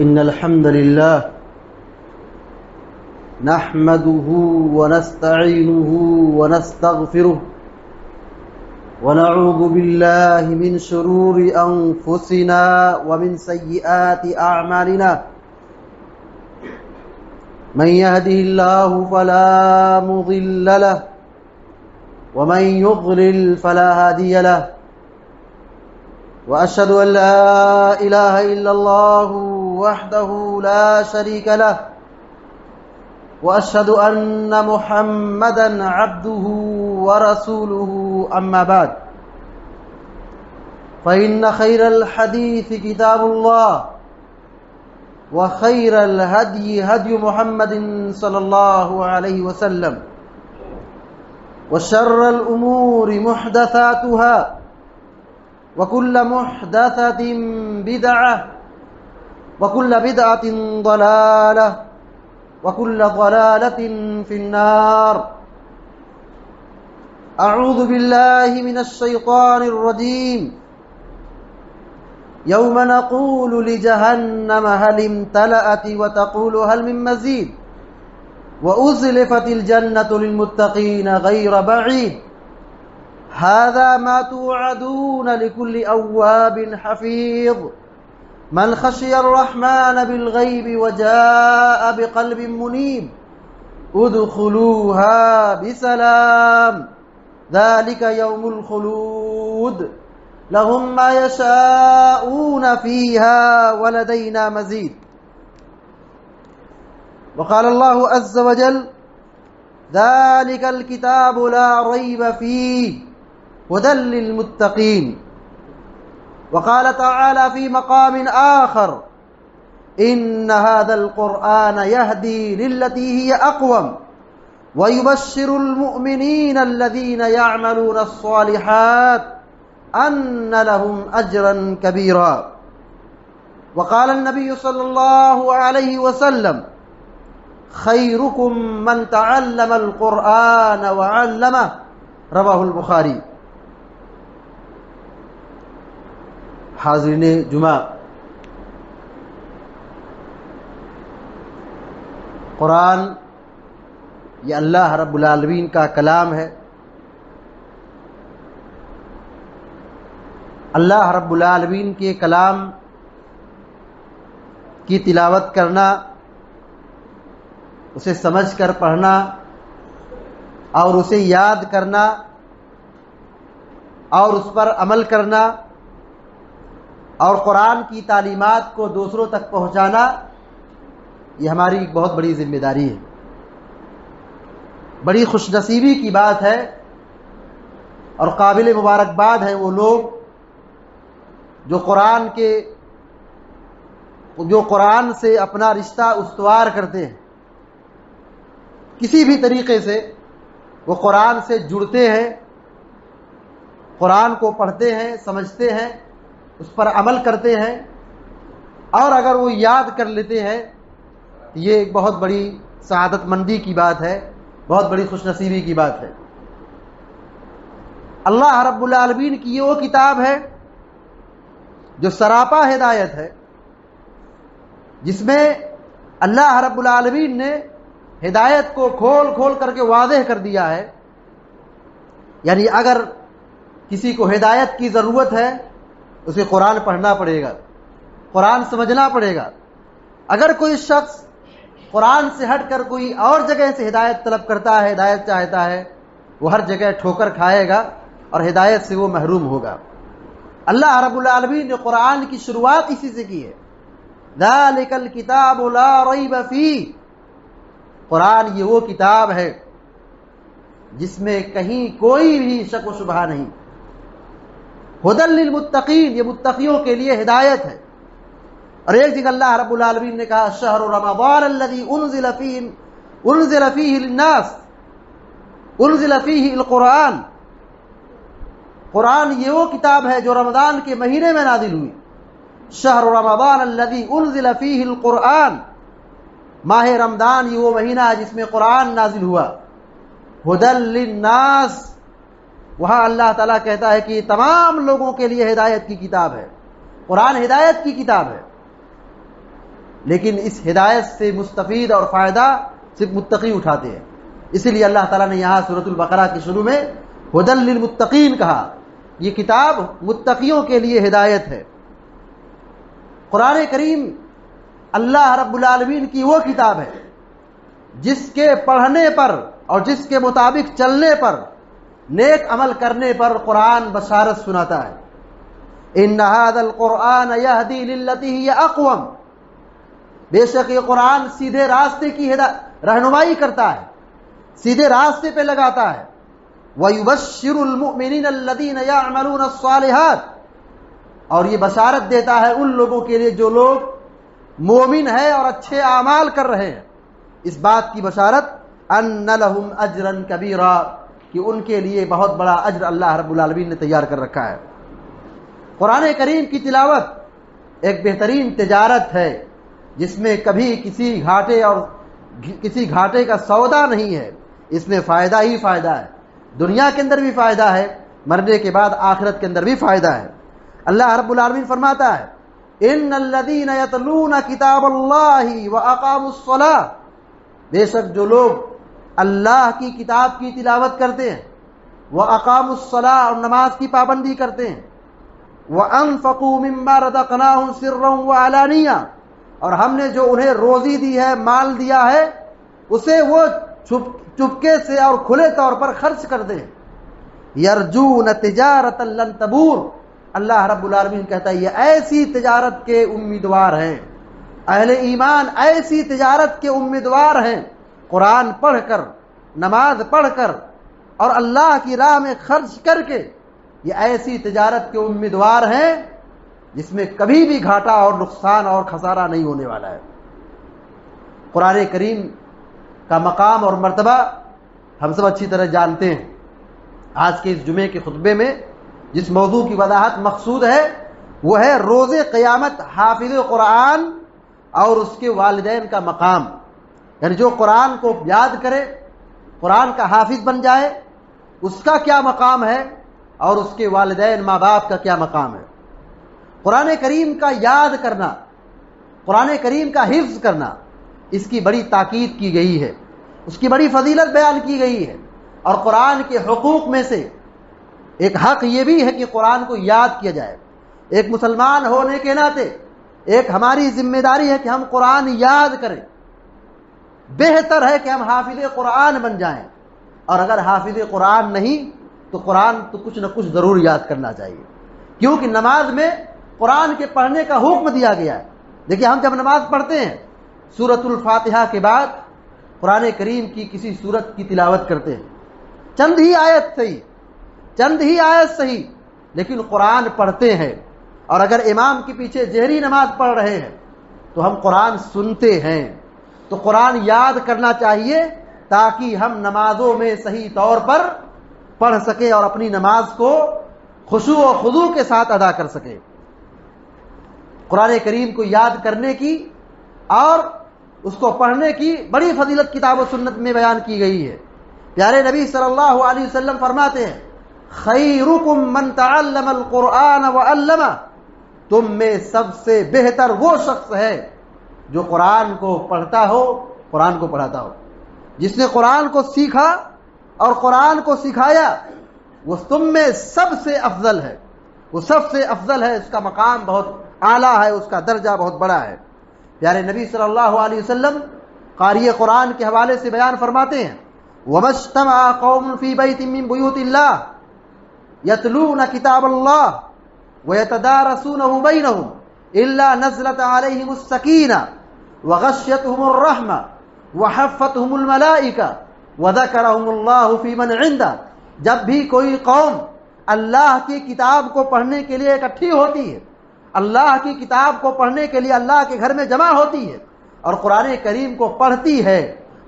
إن الحمد لله نحمده ونستعينه ونستغفره ونعوذ بالله من شرور أنفسنا ومن سيئات أعمالنا من يهده الله فلا مضل له ومن يضلل فلا هادي له وأشهد أن لا إله إلا الله وحده لا شريك له وأشهد أن محمدا عبده ورسوله أما بعد فإن خير الحديث كتاب الله وخير الهدي هدي محمد صلى الله عليه وسلم وشر الأمور محدثاتها وكل محدثة بدعة وكل بدعة ضلالة وكل ضلالة في النار. أعوذ بالله من الشيطان الرجيم. يوم نقول لجهنم هل امتلأت وتقول هل من مزيد وأزلفت الجنة للمتقين غير بعيد هذا ما توعدون لكل أواب حفيظ من خشي الرحمن بالغيب وجاء بقلب منيب ادخلوها بسلام ذلك يوم الخلود لهم ما يشاءون فيها ولدينا مزيد. وقال الله عز وجل ذلك الكتاب لا ريب فيه هدى للمتقين. وقال تعالى في مقام آخر إن هذا القرآن يهدي للتي هي أقوم ويبشر المؤمنين الذين يعملون الصالحات أن لهم أجرا كبيرا. وقال النبي صلى الله عليه وسلم خيركم من تعلم القرآن وعلمه رواه البخاری. حاضرین جمعہ، قرآن یہ اللہ رب العالمین کا کلام ہے. اللہ رب العالمین کے کلام کی تلاوت کرنا، اسے سمجھ کر پڑھنا اور اسے یاد کرنا اور اس پر عمل کرنا اور قرآن کی تعلیمات کو دوسروں تک پہنچانا، یہ ہماری ایک بہت بڑی ذمہ داری ہے. بڑی خوش نصیبی کی بات ہے اور قابل مبارکباد ہے وہ لوگ جو قرآن سے اپنا رشتہ استوار کرتے ہیں، کسی بھی طریقے سے وہ قرآن سے جڑتے ہیں، قرآن کو پڑھتے ہیں، سمجھتے ہیں، اس پر عمل کرتے ہیں اور اگر وہ یاد کر لیتے ہیں یہ ایک بہت بڑی سعادت مندی کی بات ہے، بہت بڑی خوش نصیبی کی بات ہے. اللہ رب العالمین کی یہ وہ کتاب ہے جو سراپا ہدایت ہے، جس میں اللہ رب العالمین نے ہدایت کو کھول کھول کر کے واضح کر دیا ہے. یعنی اگر کسی کو ہدایت کی ضرورت ہے اسے قرآن پڑھنا پڑے گا، قرآن سمجھنا پڑے گا. اگر کوئی شخص قرآن سے ہٹ کر کوئی اور جگہ سے ہدایت طلب کرتا ہے، ہدایت چاہتا ہے، وہ ہر جگہ ٹھوکر کھائے گا اور ہدایت سے وہ محروم ہوگا. اللہ رب العالمین نے قرآن کی شروعات اسی سے کی ہے، ذالک الکتاب لا ریب فیہ. قرآن یہ وہ کتاب ہے جس میں کہیں کوئی بھی شک و شبہ نہیں. ہدی للمتقین، یہ متقیوں کے لیے ہدایت ہے. اور ایک جگہ اللہ رب العالمین نے کہا شہر رمضان الذی انزل فیہ للناس انزل فیہ القرآن. قرآن یہ وہ کتاب ہے جو رمضان کے مہینے میں نازل ہوئی. شہر رمضان الذی انزل فیہ القرآن، ماہ رمضان یہ وہ مہینہ ہے جس میں قرآن نازل ہوا. ہدی للناس، وہاں اللہ تعالیٰ کہتا ہے کہ یہ تمام لوگوں کے لیے ہدایت کی کتاب ہے. قرآن ہدایت کی کتاب ہے. لیکن اس ہدایت سے مستفید اور فائدہ صرف متقی اٹھاتے ہیں. اسی لیے اللہ تعالیٰ نے یہاں سورۃ البقرہ کے شروع میں ھدی للمتقین کہا. یہ کتاب متقیوں کے لیے ہدایت ہے. قرآن کریم اللہ رب العالمین کی وہ کتاب ہے جس کے پڑھنے پر اور جس کے مطابق چلنے پر، نیک عمل کرنے پر قرآن بشارت سناتا ہے. ان ھذا القرآن یہدی للتی ہی اقوم، بے شک یہ قرآن سیدھے راستے کی رہنمائی کرتا ہے، سیدھے راستے پہ لگاتا ہے. وَيُبَشِّرُ الْمُؤْمِنِينَ الَّذِينَ يَعْمَلُونَ الصَّالِحَاتِ، اور یہ بشارت دیتا ہے ان لوگوں کے لیے جو لوگ مومن ہے اور اچھے اعمال کر رہے ہیں. اس بات کی بشارت ان لہم اجرا کبیرا، کہ ان کے لیے بہت بڑا اجر اللہ رب العالمین نے تیار کر رکھا ہے. قرآن کریم کی تلاوت ایک بہترین تجارت ہے جس میں کبھی کسی گھاٹے کا سودا نہیں ہے. اس میں فائدہ ہی فائدہ ہے. دنیا کے اندر بھی فائدہ ہے، مرنے کے بعد آخرت کے اندر بھی فائدہ ہے. اللہ رب العالمین فرماتا ہے ان الذین یتلون کتاب اللہ واقاموا الصلاۃ، بے شک جو لوگ اللہ کی کتاب کی تلاوت کرتے ہیں، واقاموا الصلاۃ، اور نماز کی پابندی کرتے ہیں، وانفقوا مما رزقناہم سرا وعلانیہ، اور ہم نے جو انہیں روزی دی ہے، مال دیا ہے، اسے وہ چپکے سے اور کھلے طور پر خرچ کر دیں. یرجون تجارتا لن تبور، اللہ رب العالمین کہتا ہے یہ ایسی تجارت کے امیدوار ہیں. اہل ایمان ایسی تجارت کے امیدوار ہیں، قرآن پڑھ کر، نماز پڑھ کر اور اللہ کی راہ میں خرچ کر کے یہ ایسی تجارت کے امیدوار ہیں جس میں کبھی بھی گھاٹا اور نقصان اور خسارہ نہیں ہونے والا ہے. قرآن کریم کا مقام اور مرتبہ ہم سب اچھی طرح جانتے ہیں. آج کے اس جمعے کے خطبے میں جس موضوع کی وضاحت مقصود ہے وہ ہے روز قیامت حافظ قرآن اور اس کے والدین کا مقام. یعنی جو قرآن کو یاد کرے، قرآن کا حافظ بن جائے، اس کا کیا مقام ہے اور اس کے والدین ماں باپ کا کیا مقام ہے. قرآن کریم کا یاد کرنا، قرآن کریم کا حفظ کرنا، اس کی بڑی تاکید کی گئی ہے، اس کی بڑی فضیلت بیان کی گئی ہے. اور قرآن کے حقوق میں سے ایک حق یہ بھی ہے کہ قرآن کو یاد کیا جائے. ایک مسلمان ہونے کے ناطے ایک ہماری ذمہ داری ہے کہ ہم قرآن یاد کریں. بہتر ہے کہ ہم حافظ قرآن بن جائیں، اور اگر حافظ قرآن نہیں تو قرآن تو کچھ نہ کچھ ضرور یاد کرنا چاہیے، کیونکہ نماز میں قرآن کے پڑھنے کا حکم دیا گیا ہے. دیکھیے ہم جب نماز پڑھتے ہیں سورۃ الفاتحہ کے بعد قرآن کریم کی کسی سورت کی تلاوت کرتے ہیں، چند ہی آیت صحیح لیکن قرآن پڑھتے ہیں. اور اگر امام کے پیچھے جہری نماز پڑھ رہے ہیں تو ہم قرآن سنتے ہیں. تو قرآن یاد کرنا چاہیے تاکہ ہم نمازوں میں صحیح طور پر پڑھ سکیں اور اپنی نماز کو خشوع و خضوع کے ساتھ ادا کر سکیں. قرآن کریم کو یاد کرنے کی اور اس کو پڑھنے کی بڑی فضیلت کتاب و سنت میں بیان کی گئی ہے. پیارے نبی صلی اللہ علیہ وسلم فرماتے ہیں خیرکم من تعلم القرآن وعلمہ، تم میں سب سے بہتر وہ شخص ہے جو قرآن کو پڑھتا ہو، قرآن کو پڑھاتا ہو. جس نے قرآن کو سیکھا اور قرآن کو سکھایا وہ تم میں سب سے افضل ہے، وہ سب سے افضل ہے. اس کا مقام بہت اعلیٰ ہے، اس کا درجہ بہت بڑا ہے. پیارے نبی صلی اللہ علیہ وسلم قاری قرآن کے حوالے سے بیان فرماتے ہیں وَمَا اجْتَمَعَ قَوْمٌ فِي بَيْتٍ مِّن بُيُوتِ اللَّهِ يَتْلُونَ كِتَابَ اللَّهِ وَيَتَدَارَسُونَهُ بَيْنَهُمْ إِلَّا نَزَلَتْ عَلَيْهِمُ السَّكِينَةُ وَغَشِّيَتْهُمُ الرَّحْمَةُ وَحَفَّتْهُمُ الْمَلَائِكَةُ وَذَكَرَهُمُ اللَّهُ فِي مَنْ عِندَهُ. جب بھی کوئی قوم اللہ کی کتاب کو پڑھنے کے لیے اکٹھی ہوتی ہے، اللہ کی کتاب کو پڑھنے کے لیے اللہ کے گھر میں جمع ہوتی ہے اور قرآن کریم کو پڑھتی ہے،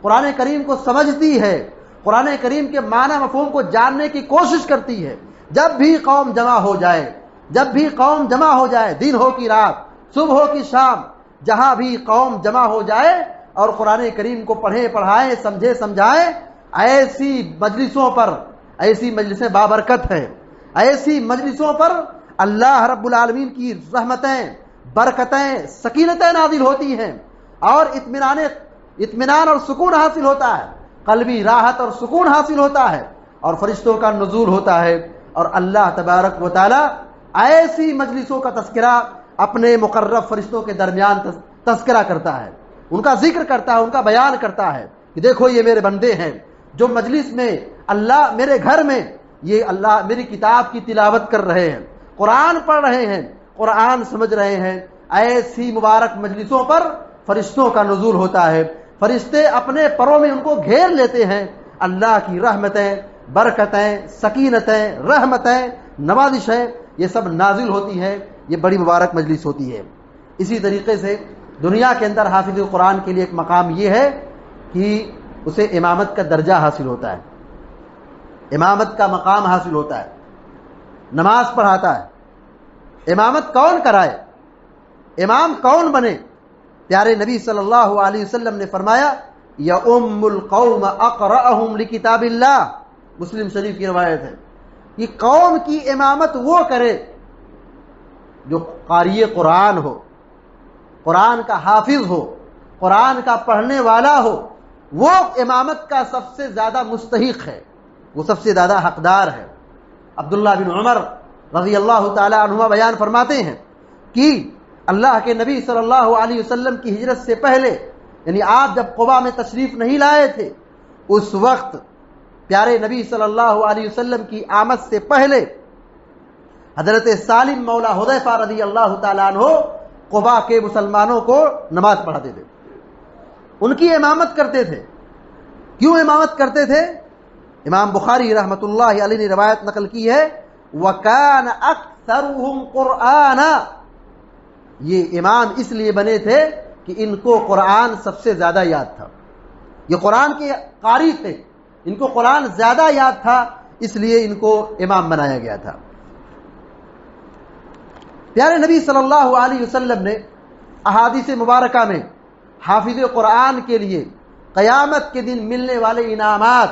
قرآن کریم کو سمجھتی ہے، قرآن کریم کے معنی مفہوم کو جاننے کی کوشش کرتی ہے، جب بھی قوم جمع ہو جائے، جب بھی قوم جمع ہو جائے، دن ہو کی رات، صبح ہو کی شام، جہاں بھی قوم جمع ہو جائے اور قرآن کریم کو پڑھے پڑھائے سمجھے سمجھائے، ایسی مجلسوں پر، ایسی مجلسیں بابرکت ہیں، ایسی مجلسوں پر اللہ رب العالمین کی رحمتیں، برکتیں سکینتیں نازل ہوتی ہیں اور اطمینان اور سکون حاصل ہوتا ہے، قلبی راحت اور سکون حاصل ہوتا ہے، اور فرشتوں کا نزول ہوتا ہے، اور اللہ تبارک و تعالی ایسی مجلسوں کا تذکرہ اپنے مقرب فرشتوں کے درمیان تذکرہ کرتا ہے، ان کا ذکر کرتا ہے، ان کا بیان کرتا ہے کہ دیکھو یہ میرے بندے ہیں جو مجلس میں اللہ میرے گھر میں یہ اللہ میری کتاب کی تلاوت کر رہے ہیں، قرآن پڑھ رہے ہیں، قرآن سمجھ رہے ہیں۔ ایسی مبارک مجلسوں پر فرشتوں کا نزول ہوتا ہے، فرشتے اپنے پروں میں ان کو گھیر لیتے ہیں، اللہ کی رحمتیں، برکتیں، سکینتیں، رحمتیں، نوازشیں یہ سب نازل ہوتی ہیں، یہ بڑی مبارک مجلس ہوتی ہے۔ اسی طریقے سے دنیا کے اندر حافظ قرآن کے لیے ایک مقام یہ ہے کہ اسے امامت کا درجہ حاصل ہوتا ہے، امامت کا مقام حاصل ہوتا ہے، نماز پڑھاتا ہے۔ امامت کون کرائے، امام کون بنے؟ پیارے نبی صلی اللہ علیہ وسلم نے فرمایا یؤم القوم اقرأہم لکتاب اللہ، مسلم شریف کی روایت ہے کہ قوم کی امامت وہ کرے جو قاری قرآن ہو، قرآن کا حافظ ہو، قرآن کا پڑھنے والا ہو، وہ امامت کا سب سے زیادہ مستحق ہے، وہ سب سے زیادہ حقدار ہے۔ عبداللہ بن عمر رضی اللہ تعالی عنہما بیان فرماتے ہیں کہ اللہ کے نبی صلی اللہ علیہ وسلم کی ہجرت سے پہلے، یعنی آپ جب قباء میں تشریف نہیں لائے تھے، اس وقت پیارے نبی صلی اللہ علیہ وسلم کی آمد سے پہلے حضرت سالم مولا حذیفہ رضی اللہ تعالیٰ عنہ قباء کے مسلمانوں کو نماز پڑھاتے تھے، ان کی امامت کرتے تھے۔ کیوں امامت کرتے تھے؟ امام بخاری رحمۃ اللہ علیہ نے روایت نقل کی ہے وَكَانَ أَكْثَرُهُمْ قُرْآنًا، یہ امام اس لیے بنے تھے کہ ان کو قرآن سب سے زیادہ یاد تھا، یہ قرآن کے قاری تھے، ان کو قرآن زیادہ یاد تھا، اس لیے ان کو امام بنایا گیا تھا۔ پیارے نبی صلی اللہ علیہ وسلم نے احادیث مبارکہ میں حافظ قرآن کے لیے قیامت کے دن ملنے والے انعامات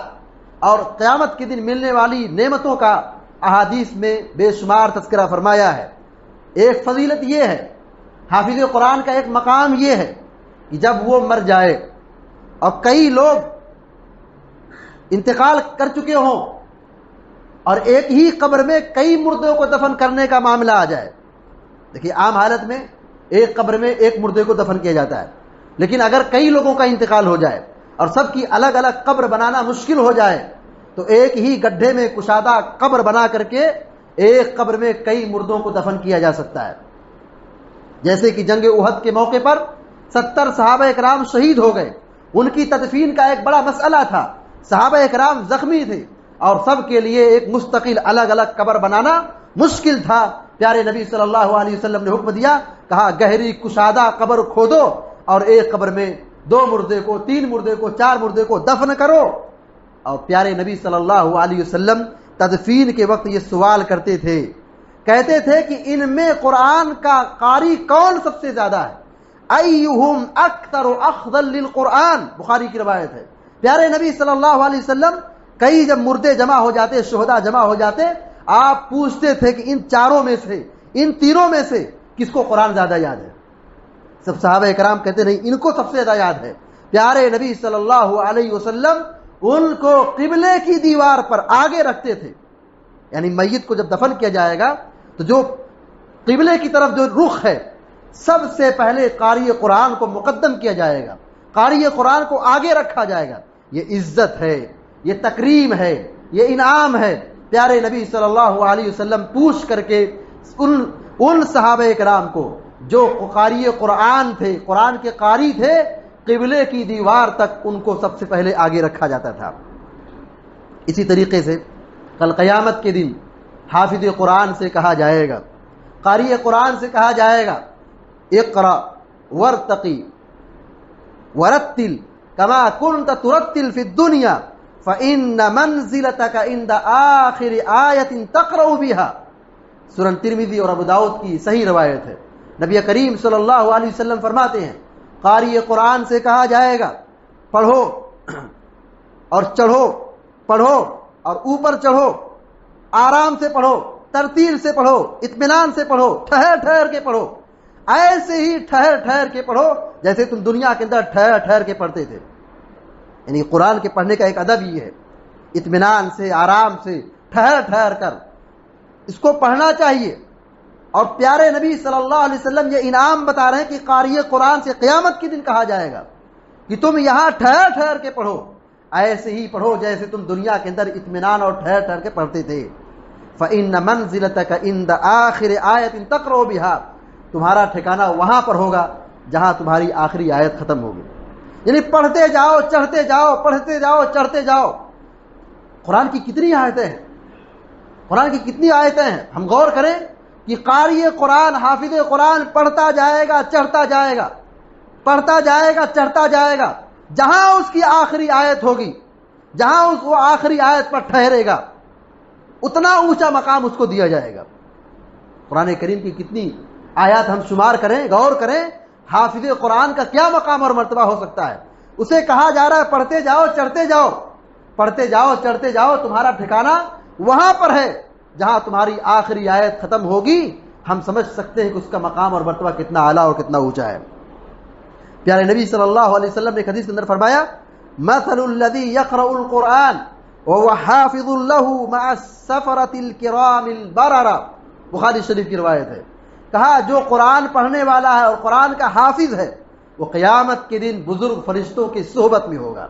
اور قیامت کے دن ملنے والی نعمتوں کا احادیث میں بے شمار تذکرہ فرمایا ہے۔ ایک فضیلت یہ ہے، حافظ قرآن کا ایک مقام یہ ہے کہ جب وہ مر جائے اور کئی لوگ انتقال کر چکے ہوں اور ایک ہی قبر میں کئی مردوں کو دفن کرنے کا معاملہ آ جائے، دیکھیے عام حالت میں ایک قبر میں ایک مردے کو دفن کیا جاتا ہے، لیکن اگر کئی لوگوں کا انتقال ہو جائے اور سب کی الگ الگ قبر بنانا مشکل ہو جائے تو ایک ہی گڈھے میں کشادہ قبر بنا کر کے ایک قبر میں کئی مردوں کو دفن کیا جا سکتا ہے۔ جیسے کہ جنگ احد کے موقع پر 70 صحابہ اکرام شہید ہو گئے، ان کی تدفین کا ایک بڑا مسئلہ تھا، صحابہ اکرام زخمی تھے اور سب کے لیے ایک مستقل الگ الگ قبر بنانا مشکل تھا۔ پیارے نبی صلی اللہ علیہ وسلم نے حکم دیا، کہا گہری کشادہ قبر کھودو اور ایک قبر میں 2 مردے کو، 3 مردے کو، 4 مردے کو دفن کرو۔ اور پیارے نبی صلی اللہ علیہ وسلم تدفین کے وقت یہ سوال کرتے تھے، کہتے تھے کہ ان میں قرآن کا قاری کون سب سے زیادہ ہے؟ ایہم اکثر اخذا للقرآن، بخاری کی روایت ہے۔ پیارے نبی صلی اللہ علیہ وسلم کئی جب مردے جمع ہو جاتے، شہداء جمع ہو جاتے، آپ پوچھتے تھے کہ ان چاروں میں سے، ان تینوں میں سے کس کو قرآن زیادہ یاد ہے؟ سب صحابہ اکرام کہتے نہیں، ان کو سب سے زیادہ یاد ہے۔ پیارے نبی صلی اللہ علیہ وسلم ان کو قبلے کی دیوار پر آگے رکھتے تھے، یعنی میت کو جب دفن کیا جائے گا تو جو قبلے کی طرف جو رخ ہے سب سے پہلے قاری قرآن کو مقدم کیا جائے گا، قاری قرآن کو آگے رکھا جائے گا۔ یہ عزت ہے، یہ تکریم ہے، یہ انعام ہے۔ پیارے نبی صلی اللہ علیہ وسلم پوچھ کر کے ان صحابہ کرام کو جو قاری قرآن تھے، قرآن کے قاری تھے، قبلے کی دیوار تک ان کو سب سے پہلے آگے رکھا جاتا تھا۔ اسی طریقے سے کل قیامت کے دن حافظ قرآن سے کہا جائے گا، قاری قرآن سے کہا جائے گا اقرأ ورتقی ورتل کما کنت ترتل فی الدنیا فإن منزلتک عند آخر آیت تقرأ بها، سنن ترمذی اور ابو داؤد کی صحیح روایت ہے۔ نبی کریم صلی اللہ علیہ وسلم فرماتے ہیں قاری قرآن سے کہا جائے گا پڑھو اور چڑھو، پڑھو اور اوپر چڑھو، آرام سے پڑھو، ترتیل سے پڑھو، اطمینان سے پڑھو، ٹھہر ٹھہر کے پڑھو۔ ایسے ہی ٹھہر ٹھہر کے پڑھو جیسے تم دنیا کے اندر ٹھہر ٹھہر کے پڑھتے تھے. یعنی قرآن کے پڑھنے کا ایک ادب یہ ہے، اطمینان سے، آرام سے، ٹھہر ٹھہر کر اس کو پڑھنا چاہیے. اور پیارے نبی صلی اللہ علیہ وسلم یہ انعام بتا رہے ہیں کہ قاری قرآن سے قیامت کے دن کہا جائے گا کہ تم یہاں ٹھہر ٹھہر کے پڑھو، ایسے ہی پڑھو جیسے تم دنیا کے اندر اطمینان اور ٹھہر ٹھہر کے پڑھتے تھے. فَإِنَّ مَنزِلَتَكَ عِنْدَ آخِرِ آیَةٍ تَقْرَؤُ بِهَا، تمہارا ٹھکانہ وہاں پر ہوگا جہاں تمہاری آخری آیت ختم ہوگی. یعنی پڑھتے جاؤ، چڑھتے جاؤ، پڑھتے جاؤ، چڑھتے جاؤ. قرآن کی کتنی آیتیں ہیں، قرآن کی کتنی آیتیں ہیں. ہم غور کریں کہ قاری قرآن، حافظ قرآن پڑھتا جائے گا، چڑھتا جائے گا، پڑھتا جائے گا، چڑھتا جائے گا. جہاں اس کی آخری آیت ہوگی، جہاں وہ آخری آیت پر ٹھہرے گا، اتنا اونچا مقام اس کو دیا جائے گا. قرآن کریم کی کتنی آیات ہم شمار کریں، غور کریں، حافظ قرآن کا کیا مقام اور مرتبہ ہو سکتا ہے. اسے کہا جا رہا ہے پڑھتے جاؤ، چڑھتے جاؤ، پڑھتے جاؤ، چڑھتے جاؤ، تمہارا ٹھکانہ وہاں پر ہے جہاں تمہاری آخری آیت ختم ہوگی. ہم سمجھ سکتے ہیں کہ اس کا مقام اور مرتبہ کتنا اعلیٰ اور کتنا اونچا ہے. پیارے نبی صلی اللہ علیہ وسلم نے حدیث کے اندر فرمایا مثل الذی یقرأ القرآن وهو حافظ له مع السفرة الكرام البررة، بخاری شریف کی روایت ہے. کہا جو قرآن پڑھنے والا ہے اور قرآن کا حافظ ہے وہ قیامت کے دن بزرگ فرشتوں کی صحبت میں ہوگا.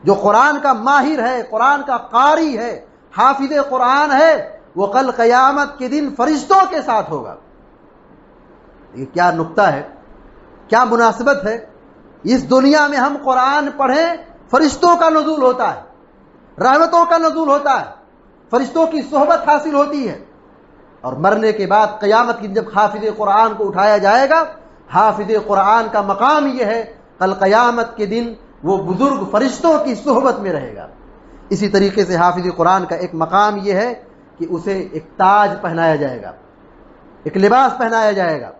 جو قرآن کا ماہر ہے، قرآن کا قاری ہے، حافظ قرآن ہے، وہ کل قیامت کے دن فرشتوں کے ساتھ ہوگا. یہ کیا نقطہ ہے، کیا مناسبت ہے. اس دنیا میں ہم قرآن پڑھیں، فرشتوں کا نزول ہوتا ہے، رحمتوں کا نزول ہوتا ہے، فرشتوں کی صحبت حاصل ہوتی ہے. اور مرنے کے بعد قیامت کی جب حافظ قرآن کو اٹھایا جائے گا، حافظ قرآن کا مقام یہ ہے کل قیامت کے دن وہ بزرگ فرشتوں کی صحبت میں رہے گا. اسی طریقے سے حافظ قرآن کا ایک مقام یہ ہے کہ اسے ایک تاج پہنایا جائے گا، ایک لباس پہنایا جائے گا.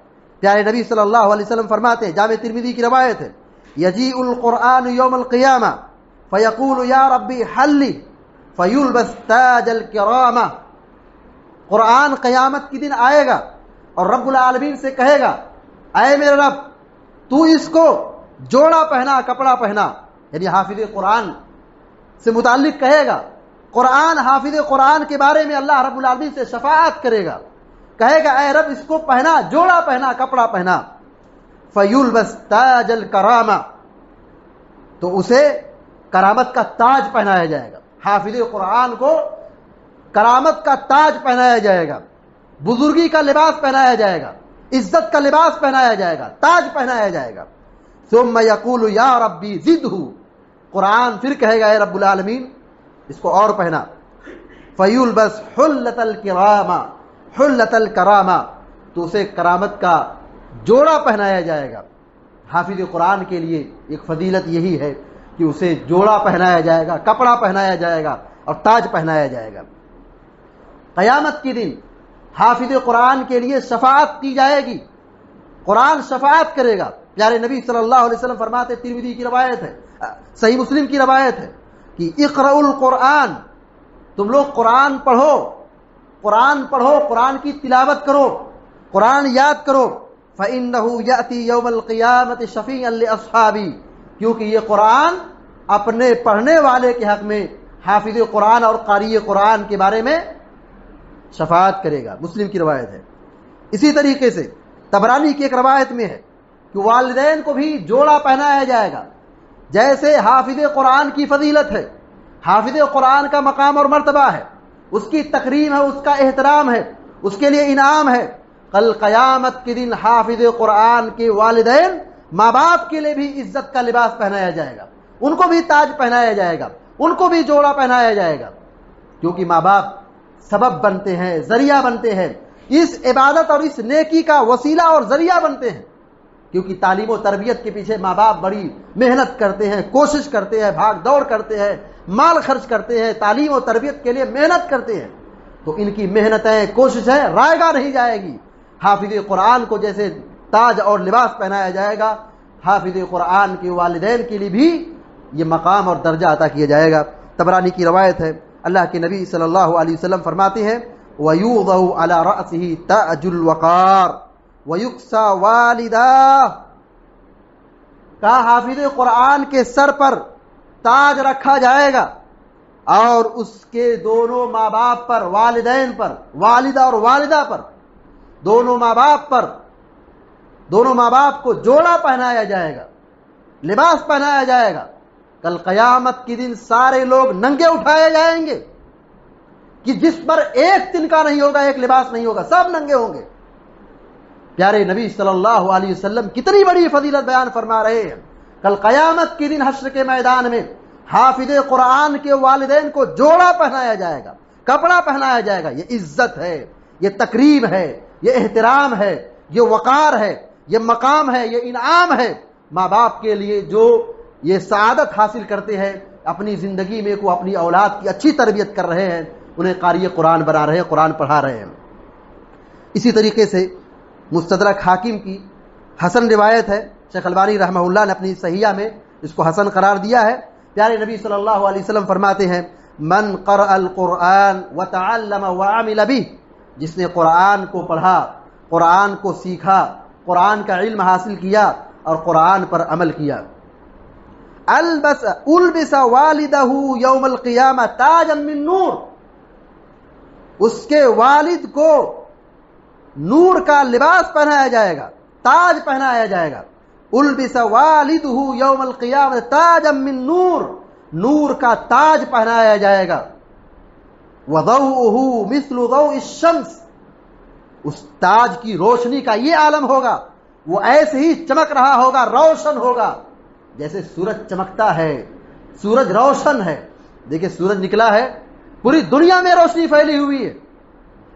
پیارے نبی صلی اللہ علیہ وسلم فرماتے ہیں، جامع ترمذی کی روایت ہے، یجیء القرآن یوم القیامہ فیقول یا ربی حلی فیلبس تاج الکرامہ. قرآن قیامت کی دن آئے گا اور رب العالمین سے کہے گا اے میرے رب تو اس کو جوڑا پہنا، کپڑا پہنا. یعنی حافظ قرآن سے متعلق کہے گا، قرآن حافظ قرآن کے بارے میں اللہ رب العالمین سے شفاعت کرے گا، کہے گا اے رب اس کو پہنا، جوڑا پہنا، کپڑا پہنا. فیلبس تاج الکرامہ، تو اسے کرامت کا تاج پہنایا جائے گا. حافظ قرآن کو کرامت کا تاج پہنایا جائے گا، بزرگی کا لباس پہنایا جائے گا، عزت کا لباس پہنایا جائے گا، تاج پہنایا جائے گا. ثم یقول یا ربی زدہ، قرآن پھر کہے گا اے رب العالمین اس کو اور پہنا. فیلبس حلۃ الکرامہ، حلۃ الکرامہ، تو اسے کرامت کا جوڑا پہنایا جائے گا. حافظ قرآن کے لیے ایک فضیلت یہی ہے کہ اسے جوڑا پہنایا جائے گا، کپڑا پہنایا جائے گا اور تاج پہنایا جائے گا. قیامت کے دن حافظ قرآن کے لیے شفاعت کی جائے گی، قرآن شفاعت کرے گا. پیارے نبی صلی اللہ علیہ وسلم فرماتے، ترمذی کی روایت ہے، صحیح مسلم کی روایت ہے کہ اقرأوا القرآن، تم لوگ قرآن پڑھو، قرآن پڑھو، قرآن کی تلاوت کرو، قرآن یاد کرو. فإنه يأتي يوم القيامة شفيعا لأصحابي، کیونکہ یہ قرآن اپنے پڑھنے والے کے حق میں حافظ قرآن اور قاری قرآن کے بارے میں شفاعت کرے گا. مسلم کی روایت ہے. اسی طریقے سے طبرانی کی ایک روایت میں ہے کہ والدین کو بھی جوڑا پہنایا جائے گا. جیسے حافظ قرآن کی فضیلت ہے، حافظ قرآن کا مقام اور مرتبہ ہے، اس کی تکریم ہے، اس کا احترام ہے، اس کے لیے انعام ہے. کل قیامت کے دن حافظ قرآن کے والدین، ماں باپ کے لیے بھی عزت کا لباس پہنایا جائے گا، ان کو بھی تاج پہنایا جائے گا، ان کو بھی جوڑا پہنایا جائے گا. کیونکہ ماں باپ سبب بنتے ہیں، ذریعہ بنتے ہیں، اس عبادت اور اس نیکی کا وسیلہ اور ذریعہ بنتے ہیں. کیونکہ تعلیم و تربیت کے پیچھے ماں باپ بڑی محنت کرتے ہیں، کوشش کرتے ہیں، بھاگ دوڑ کرتے ہیں، مال خرچ کرتے ہیں، تعلیم و تربیت کے لیے محنت کرتے ہیں. تو ان کی محنتیں، کوششیں رائے گاہ نہیں جائے گی. حافظ قرآن کو جیسے تاج اور لباس پہنایا جائے گا، حافظ قرآن کے والدین کے لیے بھی یہ مقام اور درجہ عطا کیا جائے گا. طبرانی کی روایت ہے، اللہ کے نبی صلی اللہ علیہ وسلم فرماتے ہیں وَيُوضَعُ عَلَى رَأْسِهِ تَاجُ الْوَقَارِ، وَيُكْسَى وَالِدَاهُ، کہا حافظ قرآن کے سر پر تاج رکھا جائے گا اور اس کے دونوں ماں باپ پر، والدین پر، والدہ اور والدہ پر، دونوں ماں باپ پر، دونوں ماں باپ کو جوڑا پہنایا جائے گا، لباس پہنایا جائے گا. کل قیامت کے دن سارے لوگ ننگے اٹھائے جائیں گے کہ جس پر ایک تنکا نہیں ہوگا، ایک لباس نہیں ہوگا، سب ننگے ہوں گے. پیارے نبی صلی اللہ علیہ وسلم کتنی بڑی فضیلت بیان فرما رہے ہیں. کل قیامت کے دن حشر کے میدان میں حافظ قرآن کے والدین کو جوڑا پہنایا جائے گا، کپڑا پہنایا جائے گا. یہ عزت ہے، یہ تکریم ہے، یہ احترام ہے، یہ وقار ہے، یہ مقام ہے، یہ انعام ہے ماں باپ کے لیے جو یہ سعادت حاصل کرتے ہیں، اپنی زندگی میں کو اپنی اولاد کی اچھی تربیت کر رہے ہیں، انہیں قاری قرآن بنا رہے ہیں، قرآن پڑھا رہے ہیں. اسی طریقے سے مستدرک حاکم کی حسن روایت ہے، شیخ البانی رحمہ اللہ نے اپنی صحیحہ میں اس کو حسن قرار دیا ہے. پیارے نبی صلی اللہ علیہ وسلم فرماتے ہیں من قرأ القرآن وتعلم وعمل به، جس نے قرآن کو پڑھا، قرآن کو سیکھا، قرآن کا علم حاصل کیا اور قرآن پر عمل کیا. البس والدہ یوم القیامہ تاجا من نور، اس کے والد کو نور کا لباس پہنایا جائے گا، تاج پہنایا جائے گا. البس والدہ یوم القیامہ تاجا من نور، نور کا تاج پہنایا جائے گا. وضوءہ مثل ضوء الشمس، اس تاج کی روشنی کا یہ عالم ہوگا، وہ ایسے ہی چمک رہا ہوگا، روشن ہوگا جیسے سورج چمکتا ہے. سورج روشن ہے، دیکھیں سورج نکلا ہے، پوری دنیا میں روشنی پھیلی ہوئی ہے،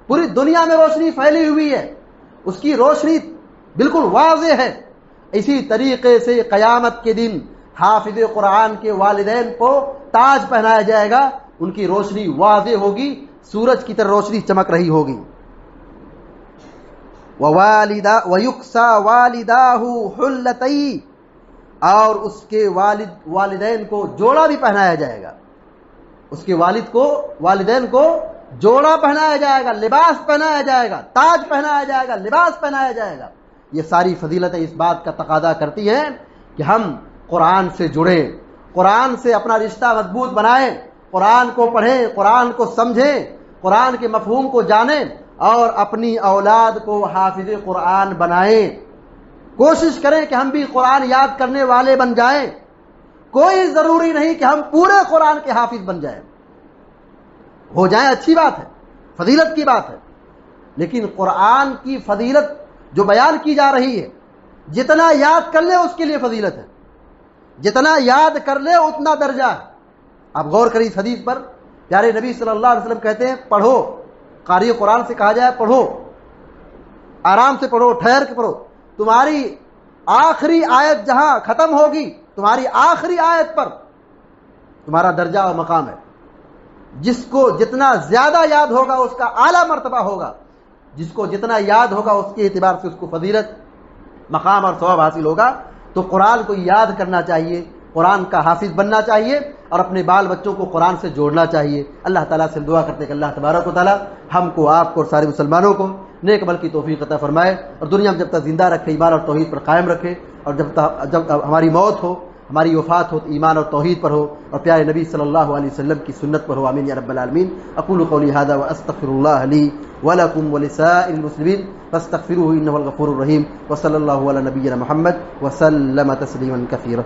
پوری دنیا میں روشنی پھیلی ہوئی ہے، اس کی روشنی بالکل واضح ہے. اسی طریقے سے قیامت کے دن حافظ قرآن کے والدین کو تاج پہنایا جائے گا، ان کی روشنی واضح ہوگی، سورج کی طرح روشنی چمک رہی ہوگی. وَيُكْسَى وَالِدَاهُ حُلَّتَيْ، اور اس کے والدین کو جوڑا بھی پہنایا جائے گا، اس کے والدین کو جوڑا پہنایا جائے گا، لباس پہنایا جائے گا، تاج پہنایا جائے گا، لباس پہنایا جائے گا. یہ ساری فضیلتیں اس بات کا تقاضا کرتی ہیں کہ ہم قرآن سے جڑیں، قرآن سے اپنا رشتہ مضبوط بنائیں، قرآن کو پڑھیں، قرآن کو سمجھیں، قرآن کے مفہوم کو جانیں اور اپنی اولاد کو حافظ قرآن بنائیں. کوشش کریں کہ ہم بھی قرآن یاد کرنے والے بن جائیں. کوئی ضروری نہیں کہ ہم پورے قرآن کے حافظ بن جائیں، ہو جائیں اچھی بات ہے، فضیلت کی بات ہے، لیکن قرآن کی فضیلت جو بیان کی جا رہی ہے، جتنا یاد کر لے اس کے لیے فضیلت ہے، جتنا یاد کر لے اتنا درجہ ہے. آپ غور کریں اس حدیث پر. پیارے نبی صلی اللہ علیہ وسلم کہتے ہیں پڑھو، قاری قرآن سے کہا جائے پڑھو، آرام سے پڑھو، ٹھہر کے پڑھو. تمہاری آخری آیت جہاں ختم ہوگی، تمہاری آخری آیت پر تمہارا درجہ اور مقام ہے. جس کو جتنا زیادہ یاد ہوگا اس کا اعلیٰ مرتبہ ہوگا، جس کو جتنا یاد ہوگا اس کے اعتبار سے اس کو فضیلت، مقام اور ثواب حاصل ہوگا. تو قرآن کو یاد کرنا چاہیے، قرآن کا حافظ بننا چاہیے اور اپنے بال بچوں کو قرآن سے جوڑنا چاہیے. اللہ تعالیٰ سے دعا کرتے کہ اللہ تبارک و تعالیٰ ہم کو، آپ کو اور سارے مسلمانوں کو نیک عمل کی توفیق عطا فرمائے اور دنیا میں جب تک زندہ رکھے ایمان اور توحید پر قائم رکھے، اور جب ہماری موت ہو، ہماری وفات ہو تو ایمان اور توحید پر ہو اور پیارے نبی صلی اللہ علیہ وسلم کی سنت پر ہو. آمین یا رب العالمین. اقول قولی ھذا واستغفر اللہ لی ولکم ولسائر المسلمین فاستغفروه انه الغفور الرحیم. وصلی اللہ علی نبینا محمد وسلم تسلیما کثیرا.